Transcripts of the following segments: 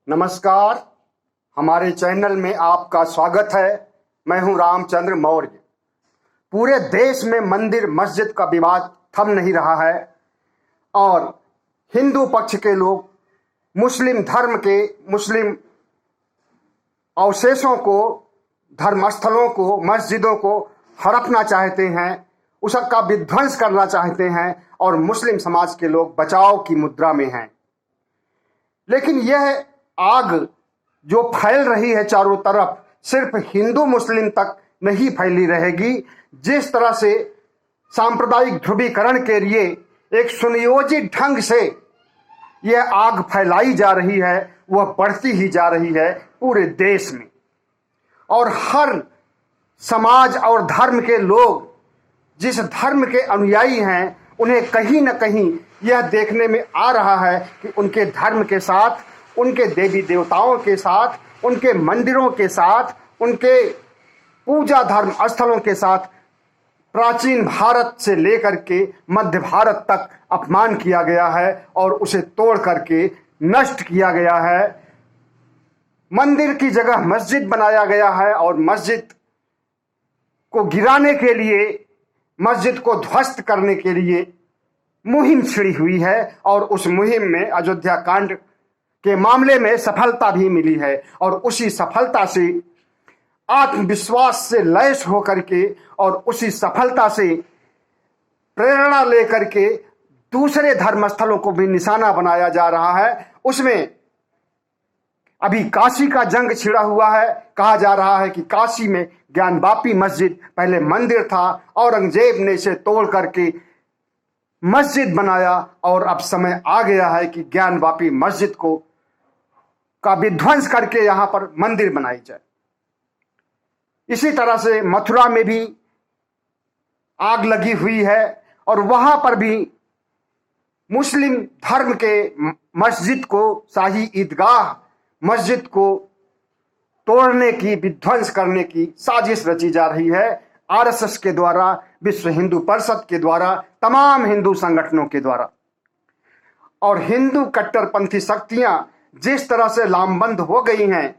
नमस्कार। हमारे चैनल में आपका स्वागत है। मैं हूं रामचंद्र मौर्य। पूरे देश में मंदिर मस्जिद का विवाद थम नहीं रहा है और हिंदू पक्ष के लोग मुस्लिम धर्म के मुस्लिम अवशेषों को, धर्मस्थलों को, मस्जिदों को हड़पना चाहते हैं, उसका विध्वंस करना चाहते हैं और मुस्लिम समाज के लोग बचाव की मुद्रा में हैं। लेकिन यह आग जो फैल रही है चारों तरफ, सिर्फ हिंदू मुस्लिम तक नहीं फैली रहेगी। जिस तरह से सांप्रदायिक ध्रुवीकरण के लिए एक सुनियोजित ढंग से यह आग फैलाई जा रही है, वह बढ़ती ही जा रही है पूरे देश में। और हर समाज और धर्म के लोग, जिस धर्म के अनुयायी हैं, उन्हें कहीं न कहीं यह देखने में आ रहा है कि उनके धर्म के साथ, उनके देवी देवताओं के साथ, उनके मंदिरों के साथ, उनके पूजा धर्म स्थलों के साथ प्राचीन भारत से लेकर के मध्य भारत तक अपमान किया गया है और उसे तोड़ करके नष्ट किया गया है। मंदिर की जगह मस्जिद बनाया गया है और मस्जिद को गिराने के लिए, मस्जिद को ध्वस्त करने के लिए मुहिम छिड़ी हुई है और उस मुहिम में अयोध्या कांड के मामले में सफलता भी मिली है। और उसी सफलता से आत्मविश्वास से लैस होकर के और उसी सफलता से प्रेरणा लेकर के दूसरे धर्मस्थलों को भी निशाना बनाया जा रहा है। उसमें अभी काशी का जंग छिड़ा हुआ है। कहा जा रहा है कि काशी में ज्ञानवापी मस्जिद पहले मंदिर था, औरंगजेब ने इसे तोड़ करके मस्जिद बनाया और अब समय आ गया है कि ज्ञानवापी मस्जिद का विध्वंस करके यहां पर मंदिर बनाई जाए। इसी तरह से मथुरा में भी आग लगी हुई है और वहां पर भी मुस्लिम धर्म के मस्जिद को, शाही ईदगाह मस्जिद को तोड़ने की, विध्वंस करने की साजिश रची जा रही है आरएसएस के द्वारा, विश्व हिंदू परिषद के द्वारा, तमाम हिंदू संगठनों के द्वारा। और हिंदू कट्टरपंथी शक्तियां जिस तरह से लामबंद हो गई हैं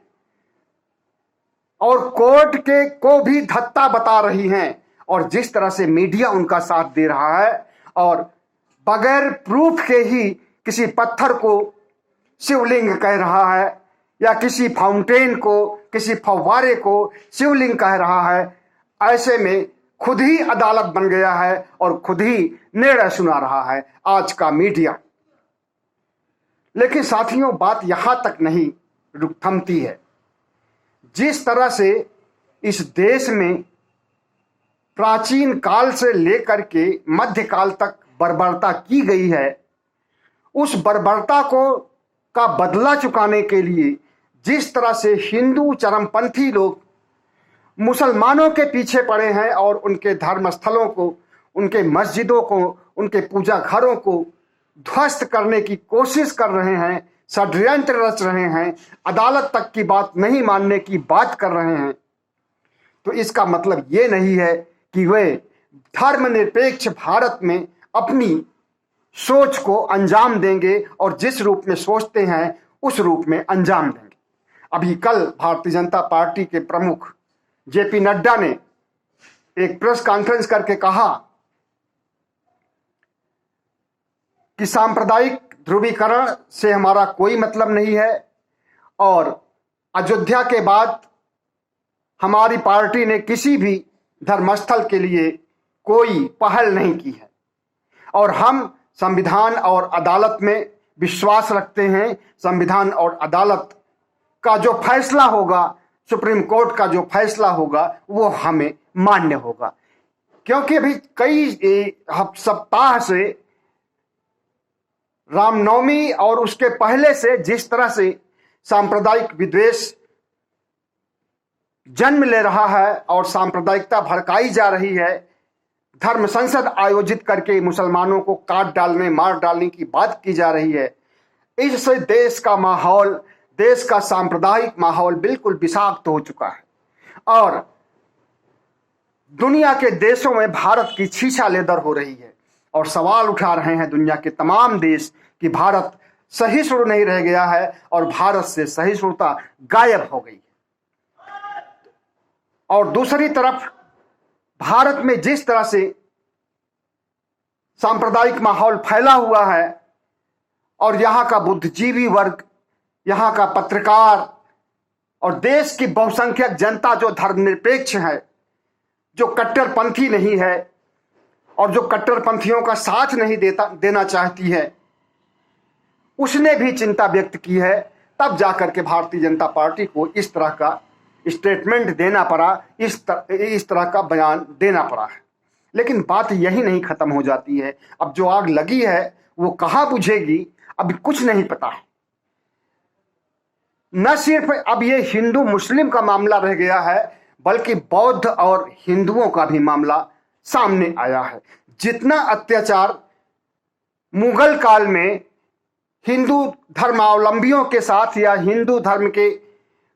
और कोर्ट के को भी धत्ता बता रही हैं और जिस तरह से मीडिया उनका साथ दे रहा है और बगैर प्रूफ के ही किसी पत्थर को शिवलिंग कह रहा है या किसी फाउंटेन को, किसी फव्वारे को शिवलिंग कह रहा है, ऐसे में खुद ही अदालत बन गया है और खुद ही निर्णय सुना रहा है आज का मीडिया। लेकिन साथियों, बात यहां तक नहीं रुक थमती है। जिस तरह से इस देश में प्राचीन काल से लेकर के मध्यकाल तक बर्बरता की गई है, उस बर्बरता का बदला चुकाने के लिए जिस तरह से हिंदू चरमपंथी लोग मुसलमानों के पीछे पड़े हैं और उनके धर्मस्थलों को, उनके मस्जिदों को, उनके पूजा घरों को ध्वस्त करने की कोशिश कर रहे हैं, षड्यंत्र रच रहे हैं, अदालत तक की बात नहीं मानने की बात कर रहे हैं, तो इसका मतलब ये नहीं है कि वे धर्मनिरपेक्ष भारत में अपनी सोच को अंजाम देंगे और जिस रूप में सोचते हैं उस रूप में अंजाम देंगे। अभी कल भारतीय जनता पार्टी के प्रमुख जेपी नड्डा ने एक प्रेस कॉन्फ्रेंस करके कहा कि सांप्रदायिक ध्रुवीकरण से हमारा कोई मतलब नहीं है और अयोध्या के बाद हमारी पार्टी ने किसी भी धर्मस्थल के लिए कोई पहल नहीं की है और हम संविधान और अदालत में विश्वास रखते हैं। संविधान और अदालत का जो फैसला होगा, सुप्रीम कोर्ट का जो फैसला होगा, वो हमें मान्य होगा। क्योंकि अभी कई सप्ताह से रामनवमी और उसके पहले से जिस तरह से सांप्रदायिक विद्वेष जन्म ले रहा है और सांप्रदायिकता भड़काई जा रही है, धर्म संसद आयोजित करके मुसलमानों को काट डालने, मार डालने की बात की जा रही है, इससे देश का माहौल, देश का सांप्रदायिक माहौल बिल्कुल विषाक्त हो चुका है और दुनिया के देशों में भारत की छीछा लेदर हो रही है और सवाल उठा रहे हैं दुनिया के तमाम देश कि भारत सहिष्णु नहीं रह गया है और भारत से सहिष्णुता गायब हो गई। और दूसरी तरफ भारत में जिस तरह से सांप्रदायिक माहौल फैला हुआ है और यहाँ का बुद्धिजीवी वर्ग, यहाँ का पत्रकार और देश की बहुसंख्यक जनता जो धर्मनिरपेक्ष है, जो कट्टरपंथी नहीं है और जो कट्टरपंथियों का साथ नहीं देना चाहती है, उसने भी चिंता व्यक्त की है। तब जाकर के भारतीय जनता पार्टी को इस तरह का स्टेटमेंट देना पड़ा, इस तरह का बयान देना पड़ा है। लेकिन बात यही नहीं खत्म हो जाती है। अब जो आग लगी है वो कहाँ बुझेगी, अभी कुछ नहीं पता है। न सिर्फ अब ये हिंदू मुस्लिम का मामला रह गया है, बल्कि बौद्ध और हिंदुओं का भी मामला सामने आया है। जितना अत्याचार मुगल काल में हिंदू धर्मावलंबियों के साथ या हिंदू धर्म के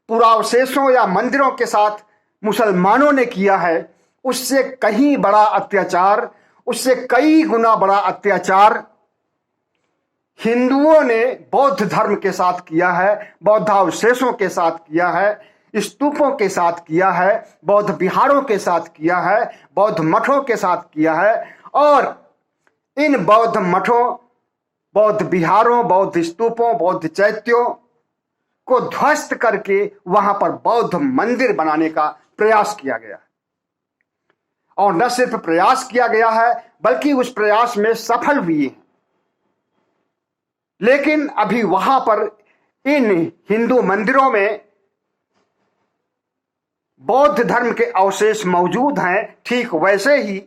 पुरावशेषों या मंदिरों के साथ मुसलमानों ने किया है, उससे कहीं बड़ा अत्याचार, उससे कई गुना बड़ा अत्याचार हिंदुओं ने बौद्ध धर्म के साथ किया है, बौद्धावशेषों के साथ किया है, स्तूपों के साथ किया है, बौद्ध विहारों के साथ किया है, बौद्ध मठों के साथ किया है। और इन बौद्ध मठों, बौद्ध विहारों, बौद्ध स्तूपों, बौद्ध चैत्यों को ध्वस्त करके वहां पर बौद्ध मंदिर बनाने का प्रयास किया गया। और न सिर्फ प्रयास किया गया है, बल्कि उस प्रयास में सफल भी है। लेकिन अभी वहां पर इन हिंदू मंदिरों में बौद्ध धर्म के अवशेष मौजूद हैं। ठीक वैसे ही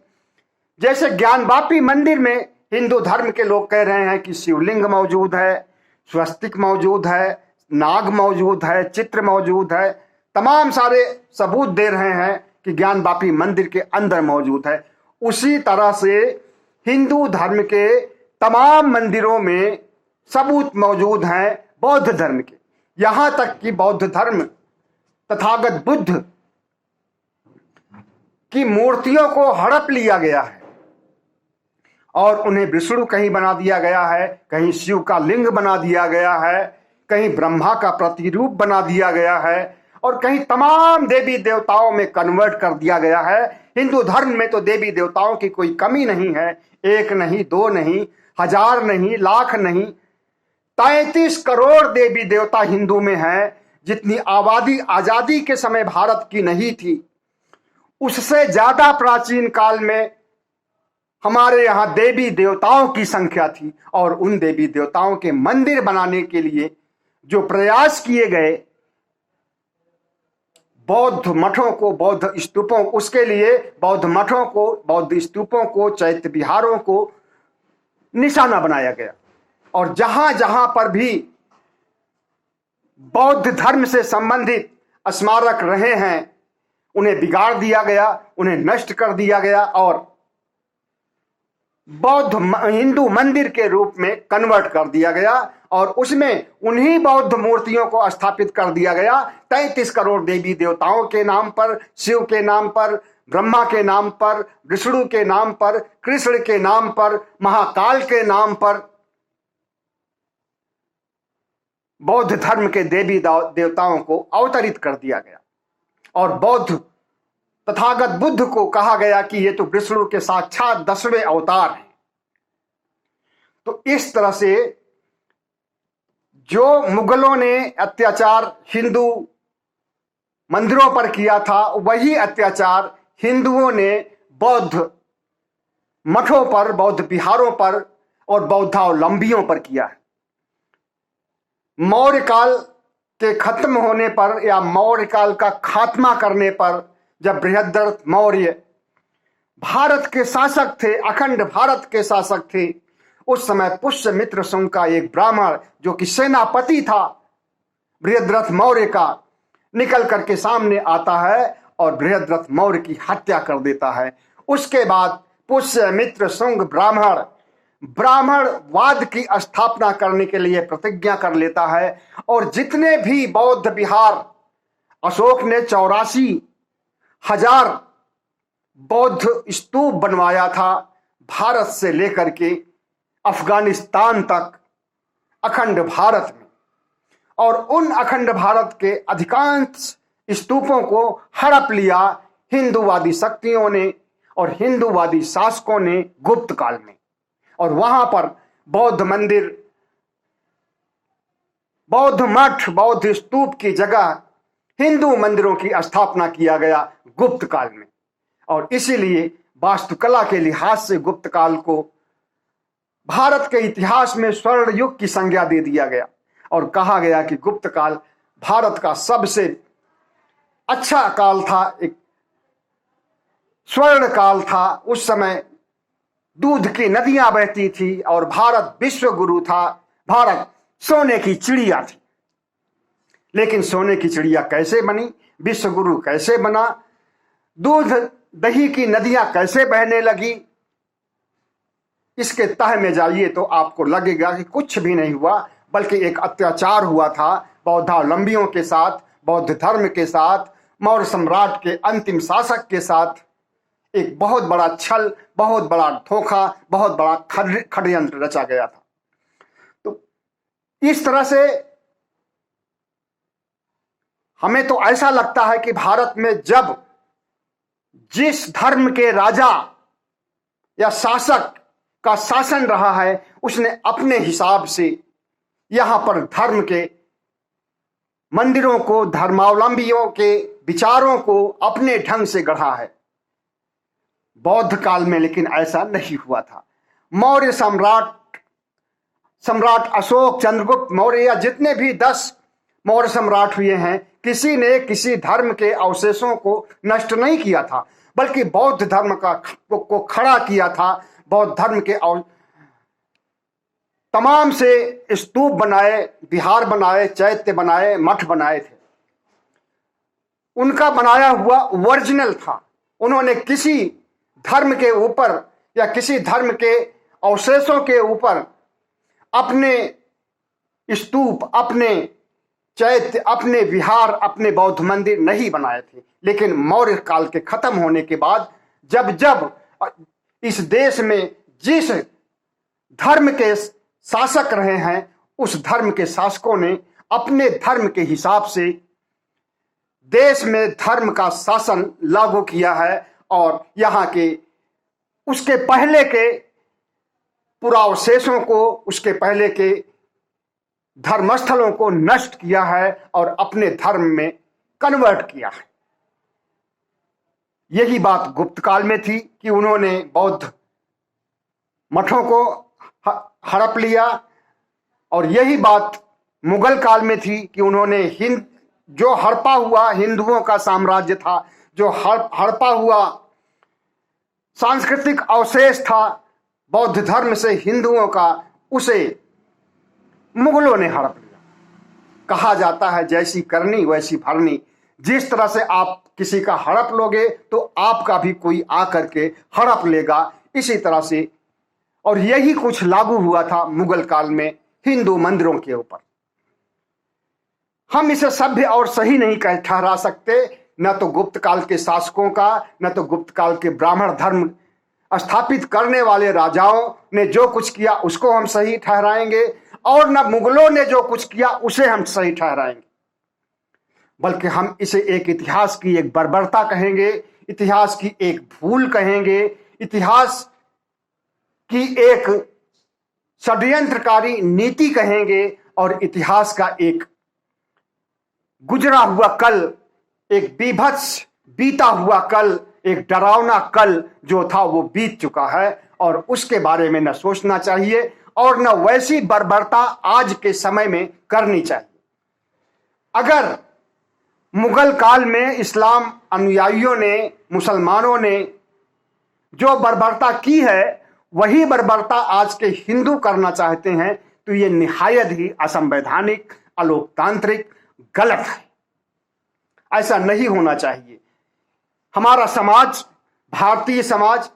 जैसे ज्ञानवापी मंदिर में हिंदू धर्म के लोग कह रहे हैं कि शिवलिंग मौजूद है, स्वस्तिक मौजूद है, नाग मौजूद है, चित्र मौजूद है, तमाम सारे सबूत दे रहे हैं कि ज्ञानवापी मंदिर के अंदर मौजूद है। उसी तरह से हिंदू धर्म के तमाम मंदिरों में सबूत मौजूद हैं बौद्ध धर्म के। यहां तक कि बौद्ध धर्म तथागत बुद्ध की मूर्तियों को हड़प लिया गया है और उन्हें विष्णु कहीं बना दिया गया है, कहीं शिव का लिंग बना दिया गया है, कहीं ब्रह्मा का प्रतिरूप बना दिया गया है और कहीं तमाम देवी देवताओं में कन्वर्ट कर दिया गया है। हिंदू धर्म में तो देवी देवताओं की कोई कमी नहीं है। एक नहीं, दो नहीं, हजार नहीं, लाख नहीं, 33 करोड़ देवी देवता हिंदू में हैं। जितनी आबादी आजादी के समय भारत की नहीं थी, उससे ज्यादा प्राचीन काल में हमारे यहाँ देवी देवताओं की संख्या थी। और उन देवी देवताओं के मंदिर बनाने के लिए जो प्रयास किए गए, बौद्ध मठों को, बौद्ध स्तूपों, उसके लिए बौद्ध मठों को, बौद्ध स्तूपों को, चैत्य विहारों को निशाना बनाया गया। और जहां जहां पर भी बौद्ध धर्म से संबंधित स्मारक रहे हैं, उन्हें बिगाड़ दिया गया, उन्हें नष्ट कर दिया गया और बौद्ध हिंदू मंदिर के रूप में कन्वर्ट कर दिया गया और उसमें उन्हीं बौद्ध मूर्तियों को स्थापित कर दिया गया। 33 करोड़ देवी देवताओं के नाम पर, शिव के नाम पर, ब्रह्मा के नाम पर, विष्णु के नाम पर, कृष्ण के नाम पर, महाकाल के नाम पर बौद्ध धर्म के देवी देवताओं को अवतरित कर दिया गया। और बौद्ध तथागत बुद्ध को कहा गया कि ये तो विष्णु के साक्षात 10वें अवतार हैं। तो इस तरह से जो मुगलों ने अत्याचार हिंदू मंदिरों पर किया था, वही अत्याचार हिंदुओं ने बौद्ध मठों पर, बौद्ध विहारों पर और बौद्धावलंबियों पर किया है। मौर्य काल के खत्म होने पर या मौर्य काल का खात्मा करने पर, जब बृहद्रथ मौर्य भारत के शासक थे, अखंड भारत के शासक थे, उस समय पुष्यमित्र शुंग का एक ब्राह्मण जो कि सेनापति था बृहद्रथ मौर्य का, निकल करके सामने आता है और बृहद्रथ मौर्य की हत्या कर देता है। उसके बाद पुष्यमित्र शुंग ब्राह्मणवाद की स्थापना करने के लिए प्रतिज्ञा कर लेता है और जितने भी बौद्ध विहार, अशोक ने 84,000 बौद्ध स्तूप बनवाया था, भारत से लेकर के अफगानिस्तान तक अखंड भारत में, और उन अखंड भारत के अधिकांश स्तूपों को हड़प लिया हिंदूवादी शक्तियों ने और हिंदूवादी शासकों ने गुप्त काल में। और वहां पर बौद्ध मंदिर, बौद्ध मठ, बौद्ध स्तूप की जगह हिंदू मंदिरों की स्थापना किया गया गुप्त काल में। और इसीलिए वास्तुकला के लिहाज से गुप्त काल को भारत के इतिहास में स्वर्ण युग की संज्ञा दे दिया गया और कहा गया कि गुप्त काल भारत का सबसे अच्छा काल था, एक स्वर्ण काल था। उस समय दूध की नदियां बहती थी और भारत विश्व गुरु था, भारत सोने की चिड़िया थी। लेकिन सोने की चिड़िया कैसे बनी, विश्व गुरु कैसे बना, दूध दही की नदियां कैसे बहने लगी, इसके तह में जाइए तो आपको लगेगा कि कुछ भी नहीं हुआ, बल्कि एक अत्याचार हुआ था बौद्धावलंबियों के साथ, बौद्ध धर्म के साथ, मौर्य सम्राट के अंतिम शासक के साथ। एक बहुत बड़ा छल, बहुत बड़ा धोखा, बहुत बड़ा षड्यंत्र रचा गया था। तो इस तरह से हमें तो ऐसा लगता है कि भारत में जब जिस धर्म के राजा या शासक का शासन रहा है, उसने अपने हिसाब से यहां पर धर्म के मंदिरों को, धर्मावलंबियों के विचारों को अपने ढंग से गढ़ा है। बौद्ध काल में लेकिन ऐसा नहीं हुआ था। मौर्य सम्राट अशोक, चंद्रगुप्त मौर्य या जितने भी 10 मौर्य सम्राट हुए हैं, किसी ने किसी धर्म के अवशेषों को नष्ट नहीं किया था, बल्कि बौद्ध धर्म को खड़ा किया था। बौद्ध धर्म के तमाम से स्तूप बनाए, विहार बनाए, चैत्य बनाए, मठ बनाए थे। उनका बनाया हुआ ओरिजिनल था। उन्होंने किसी धर्म के ऊपर या किसी धर्म के अवशेषों के ऊपर अपने स्तूप, अपने चैत्य, अपने विहार, अपने बौद्ध मंदिर नहीं बनाए थे। लेकिन मौर्य काल के खत्म होने के बाद जब जब इस देश में जिस धर्म के शासक रहे हैं, उस धर्म के शासकों ने अपने धर्म के हिसाब से देश में धर्म का शासन लागू किया है और यहाँ के उसके पहले के पुरावशेषों को, उसके पहले के धर्मस्थलों को नष्ट किया है और अपने धर्म में कन्वर्ट किया है। यही बात गुप्त काल में थी कि उन्होंने बौद्ध मठों को हड़प लिया, और यही बात मुगल काल में थी कि उन्होंने जो हड़पा हुआ हिंदुओं का साम्राज्य था, जो हड़पा हुआ सांस्कृतिक अवशेष था बौद्ध धर्म से हिंदुओं का, उसे मुगलों ने हड़प लिया। कहा जाता है जैसी करनी वैसी भरनी। जिस तरह से आप किसी का हड़प लोगे तो आपका भी कोई आकर के हड़प लेगा, इसी तरह से। और यही कुछ लागू हुआ था मुगल काल में हिंदू मंदिरों के ऊपर। हम इसे सभ्य और सही नहीं ठहरा सकते, न तो गुप्त काल के शासकों का, न तो गुप्त काल के ब्राह्मण धर्म स्थापित करने वाले राजाओं ने जो कुछ किया उसको हम सही ठहराएंगे, और न मुगलों ने जो कुछ किया उसे हम सही ठहराएंगे। बल्कि हम इसे एक इतिहास की एक बर्बरता कहेंगे, इतिहास की एक भूल कहेंगे, इतिहास की एक षड्यंत्रकारी नीति कहेंगे, और इतिहास का एक गुजरा हुआ कल, एक बीभत्स बीता हुआ कल, एक डरावना कल जो था वो बीत चुका है, और उसके बारे में न सोचना चाहिए और न वैसी बर्बरता आज के समय में करनी चाहिए। अगर मुगल काल में इस्लाम अनुयायियों ने, मुसलमानों ने जो बर्बरता की है वही बर्बरता आज के हिंदू करना चाहते हैं, तो ये निहायत ही असंवैधानिक, अलोकतांत्रिक, गलत है। ऐसा नहीं होना चाहिए। हमारा समाज, भारतीय समाज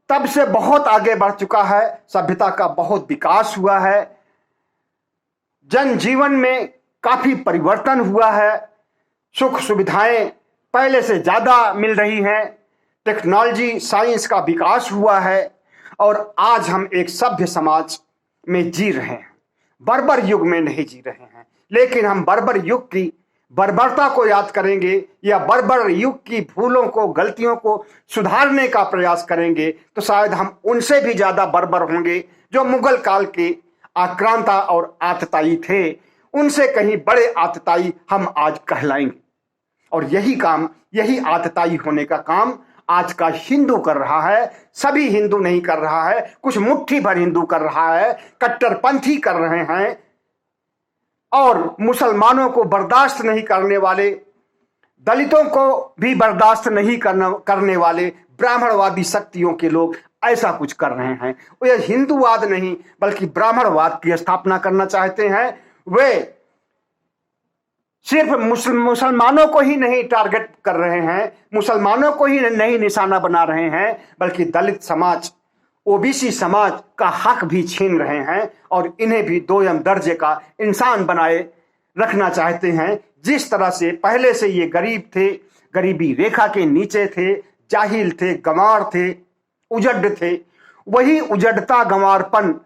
तब से बहुत आगे बढ़ चुका है, सभ्यता का बहुत विकास हुआ है, जनजीवन में काफी परिवर्तन हुआ है, सुख सुविधाएं पहले से ज्यादा मिल रही हैं, टेक्नोलॉजी, साइंस का विकास हुआ है, और आज हम एक सभ्य समाज में जी रहे हैं। बर्बर युग में नहीं जी रहे हैं। लेकिन हम बर्बर युग की बर्बरता को याद करेंगे या बर्बर युग की भूलों को, गलतियों को सुधारने का प्रयास करेंगे तो शायद हम उनसे भी ज्यादा बर्बर होंगे जो मुगल काल के आक्रांता और आतताई थे। उनसे कहीं बड़े आतताई हम आज कहलाएंगे। और यही काम, यही आतताई होने का काम आज का हिंदू कर रहा है। सभी हिंदू नहीं कर रहा है, कुछ मुट्ठी भर हिंदू कर रहा है, कट्टरपंथी कर रहे हैं। और मुसलमानों को बर्दाश्त नहीं करने वाले, दलितों को भी बर्दाश्त नहीं करने वाले ब्राह्मणवादी शक्तियों के लोग ऐसा कुछ कर रहे हैं। वे हिंदूवाद नहीं बल्कि ब्राह्मणवाद की स्थापना करना चाहते हैं। वे सिर्फ मुसलमानों को ही नहीं टारगेट कर रहे हैं, मुसलमानों को ही नहीं निशाना बना रहे हैं, बल्कि दलित समाज, ओबीसी समाज का हक भी छीन रहे हैं और इन्हें भी दोयम दर्जे का इंसान बनाए रखना चाहते हैं। जिस तरह से पहले से ये गरीब थे, गरीबी रेखा के नीचे थे, जाहिल थे, गंवार थे, उजड़ थे, वही उजड़ता गंवारपन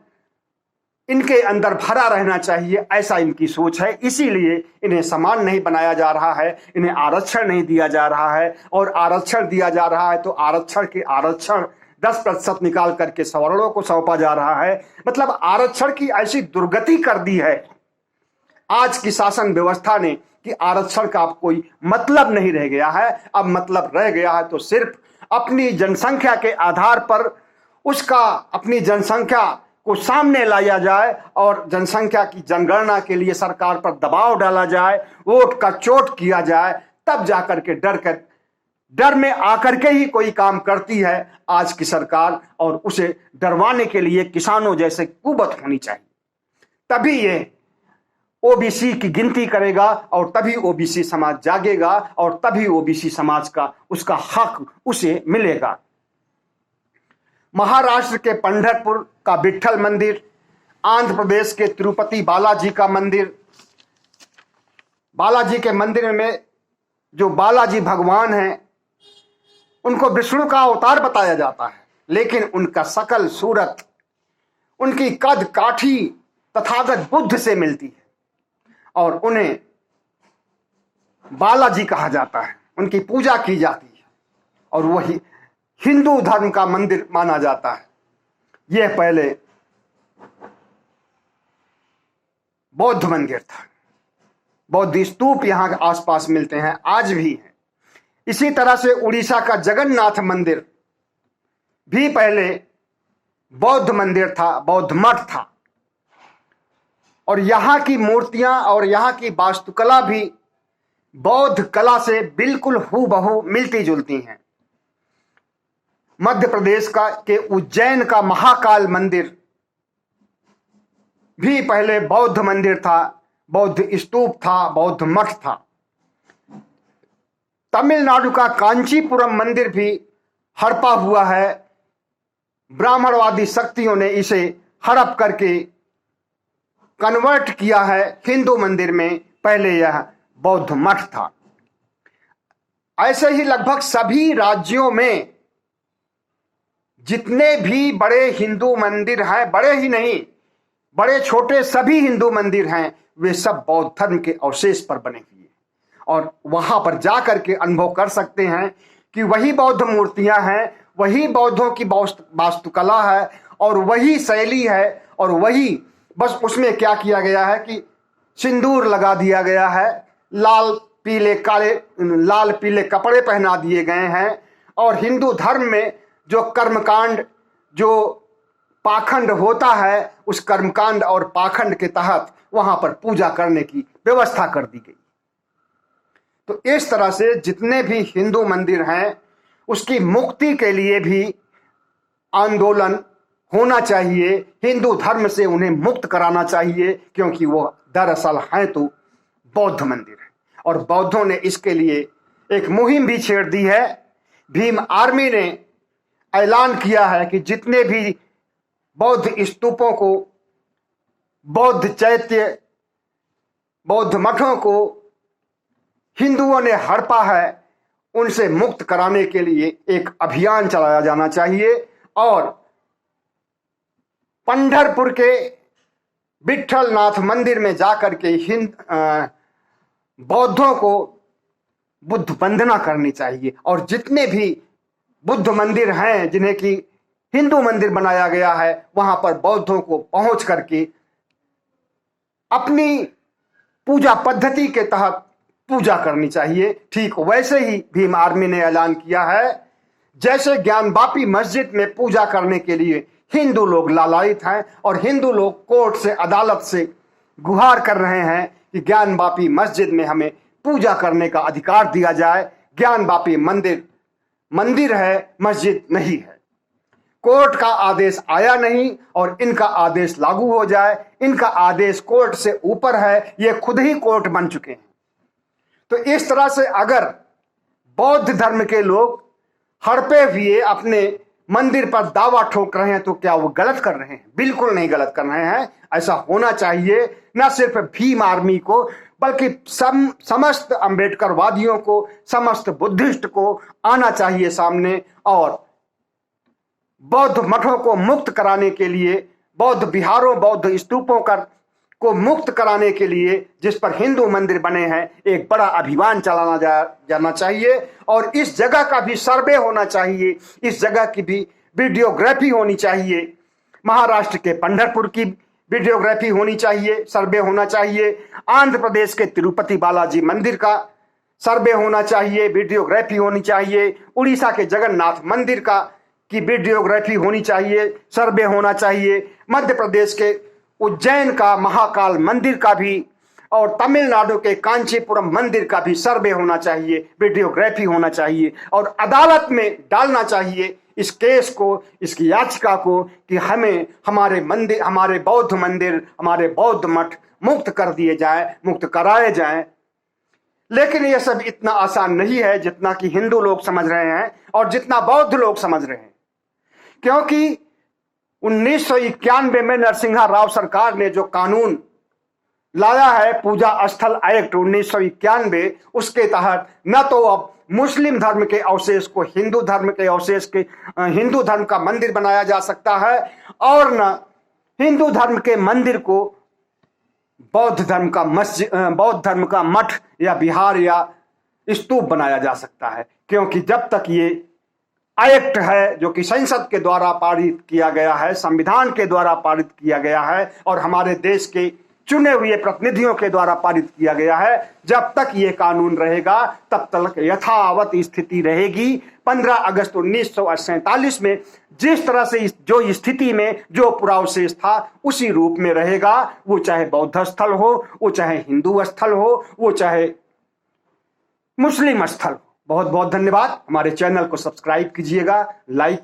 इनके अंदर भरा रहना चाहिए, ऐसा इनकी सोच है। इसीलिए इन्हें समान नहीं बनाया जा रहा है, इन्हें आरक्षण नहीं दिया जा रहा है। और आरक्षण दिया जा रहा है तो आरक्षण के आरक्षण 10% निकाल करके सवर्णों को सौंपा जा रहा है। मतलब आरक्षण की ऐसी दुर्गति कर दी है आज की शासन व्यवस्था ने कि आरक्षण का अब कोई मतलब नहीं रह गया है। अब मतलब रह गया है तो सिर्फ अपनी जनसंख्या के आधार पर उसका, अपनी जनसंख्या को सामने लाया जाए और जनसंख्या की जनगणना के लिए सरकार पर दबाव डाला जाए, वोट का चोट किया जाए, तब जाकर के डर में आकर के ही कोई काम करती है आज की सरकार। और उसे डरवाने के लिए किसानों जैसे कुबत होनी चाहिए, तभी ये ओबीसी की गिनती करेगा और तभी ओबीसी समाज जागेगा और तभी ओबीसी समाज का उसका हक उसे मिलेगा। महाराष्ट्र के पंढरपुर का विट्ठल मंदिर, आंध्र प्रदेश के तिरुपति बालाजी का मंदिर, बालाजी के मंदिर में जो बालाजी भगवान हैं उनको विष्णु का अवतार बताया जाता है, लेकिन उनका शकल सूरत, उनकी कद काठी तथागत बुद्ध से मिलती है और उन्हें बालाजी कहा जाता है, उनकी पूजा की जाती है और वही हिंदू धर्म का मंदिर माना जाता है। यह पहले बौद्ध मंदिर था। बौद्ध स्तूप यहां के आसपास मिलते हैं, आज भी हैं। इसी तरह से उड़ीसा का जगन्नाथ मंदिर भी पहले बौद्ध मंदिर था, बौद्ध मठ था। और यहां की मूर्तियां और यहां की वास्तुकला भी बौद्ध कला से बिल्कुल हूबहू मिलती जुलती हैं। मध्य प्रदेश के उज्जैन का महाकाल मंदिर भी पहले बौद्ध मंदिर था, बौद्ध स्तूप था, बौद्ध मठ था। तमिलनाडु का कांचीपुरम मंदिर भी हड़पा हुआ है। ब्राह्मणवादी शक्तियों ने इसे हड़प करके कन्वर्ट किया है हिंदू मंदिर में, पहले यह बौद्ध मठ था। ऐसे ही लगभग सभी राज्यों में जितने भी बड़े हिंदू मंदिर हैं, बड़े ही नहीं, बड़े छोटे सभी हिंदू मंदिर हैं, वे सब बौद्ध धर्म के अवशेष पर बने हुए हैं। और वहां पर जाकर के अनुभव कर सकते हैं कि वही बौद्ध मूर्तियां हैं, वही बौद्धों की वास्तुकला है और वही शैली है और वही, बस उसमें क्या किया गया है कि सिंदूर लगा दिया गया है, लाल पीले कपड़े पहना दिए गए हैं। और हिंदू धर्म में जो कर्मकांड, जो पाखंड होता है, उस कर्मकांड और पाखंड के तहत वहां पर पूजा करने की व्यवस्था कर दी गई। तो इस तरह से जितने भी हिंदू मंदिर हैं उसकी मुक्ति के लिए भी आंदोलन होना चाहिए। हिंदू धर्म से उन्हें मुक्त कराना चाहिए, क्योंकि वो दरअसल हैं तो बौद्ध मंदिर है। और बौद्धों ने इसके लिए एक मुहिम भी छेड़ दी है। भीम आर्मी ने ऐलान किया है कि जितने भी बौद्ध स्तूपों को, बौद्ध चैत्य, बौद्ध मठों को हिंदुओं ने हड़पा है, उनसे मुक्त कराने के लिए एक अभियान चलाया जाना चाहिए। और पंढरपुर के विट्ठलनाथ मंदिर में जाकर के बौद्धों को बुद्ध वंदना करनी चाहिए। और जितने भी बुद्ध मंदिर हैं जिन्हें कि हिंदू मंदिर बनाया गया है, वहां पर बौद्धों को पहुंच करके अपनी पूजा पद्धति के तहत पूजा करनी चाहिए। ठीक वैसे ही भीम आर्मी ने ऐलान किया है, जैसे ज्ञानवापी मस्जिद में पूजा करने के लिए हिंदू लोग लालायित हैं और हिंदू लोग कोर्ट से, अदालत से गुहार कर रहे हैं कि ज्ञानवापी मस्जिद में हमें पूजा करने का अधिकार दिया जाए। ज्ञानवापी मंदिर है, मस्जिद नहीं है। कोर्ट का आदेश आया नहीं और इनका आदेश लागू हो जाए। इनका आदेश कोर्ट से ऊपर है, ये खुद ही कोर्ट बन चुके हैं। तो इस तरह से अगर बौद्ध धर्म के लोग हड़पे हुए अपने मंदिर पर दावा ठोक रहे हैं तो क्या वो गलत कर रहे हैं? बिल्कुल नहीं गलत कर रहे हैं। ऐसा होना चाहिए। न सिर्फ भीम आर्मी को बल्कि समस्त अम्बेडकरवादियों को, समस्त बुद्धिस्ट को आना चाहिए सामने और बौद्ध मठों को मुक्त कराने के लिए, बौद्ध विहारों, बौद्ध स्तूपों को मुक्त कराने के लिए, जिस पर हिंदू मंदिर बने हैं, एक बड़ा अभियान चलाना जाना चाहिए। और इस जगह का भी सर्वे होना चाहिए, इस जगह की भी वीडियोग्राफी होनी चाहिए। महाराष्ट्र के पंढरपुर की वीडियोग्राफी होनी चाहिए, सर्वे होना चाहिए। आंध्र प्रदेश के तिरुपति बालाजी मंदिर का सर्वे होना चाहिए, वीडियोग्राफी होनी चाहिए। उड़ीसा के जगन्नाथ मंदिर की वीडियोग्राफी होनी चाहिए, सर्वे होना चाहिए। मध्य प्रदेश के उज्जैन का महाकाल मंदिर का भी और तमिलनाडु के कांचीपुरम मंदिर का भी सर्वे होना चाहिए, वीडियोग्राफी होना चाहिए और अदालत में डालना चाहिए इस केस को, इसकी याचिका को कि हमें हमारे मंदिर, हमारे बौद्ध मंदिर, हमारे बौद्ध मठ मुक्त कर दिए जाएं, मुक्त कराए जाएं। लेकिन यह सब इतना आसान नहीं है जितना कि हिंदू लोग समझ रहे हैं और जितना बौद्ध लोग समझ रहे हैं। क्योंकि 1991 में नरसिम्हा राव सरकार ने जो कानून लाया है, पूजा स्थल एक्ट 1991, उसके तहत न तो अब मुस्लिम धर्म के अवशेष को हिंदू धर्म के अवशेष के हिंदू धर्म का मंदिर बनाया जा सकता है और न हिंदू धर्म के मंदिर को बौद्ध धर्म का मठ या विहार या स्तूप बनाया जा सकता है। क्योंकि जब तक ये एक्ट है जो कि संसद के द्वारा पारित किया गया है, संविधान के द्वारा पारित किया गया है और हमारे देश के चुने हुए प्रतिनिधियों के द्वारा पारित किया गया है, जब तक ये कानून रहेगा तब तक यथावत स्थिति रहेगी। 15 अगस्त 1947 में जिस तरह से जो स्थिति में जो पुरावशेष था उसी रूप में रहेगा। वो चाहे बौद्ध स्थल हो, वो चाहे हिंदू स्थल हो, वो चाहे मुस्लिम स्थल हो। बहुत बहुत धन्यवाद। हमारे चैनल को सब्सक्राइब कीजिएगा, लाइक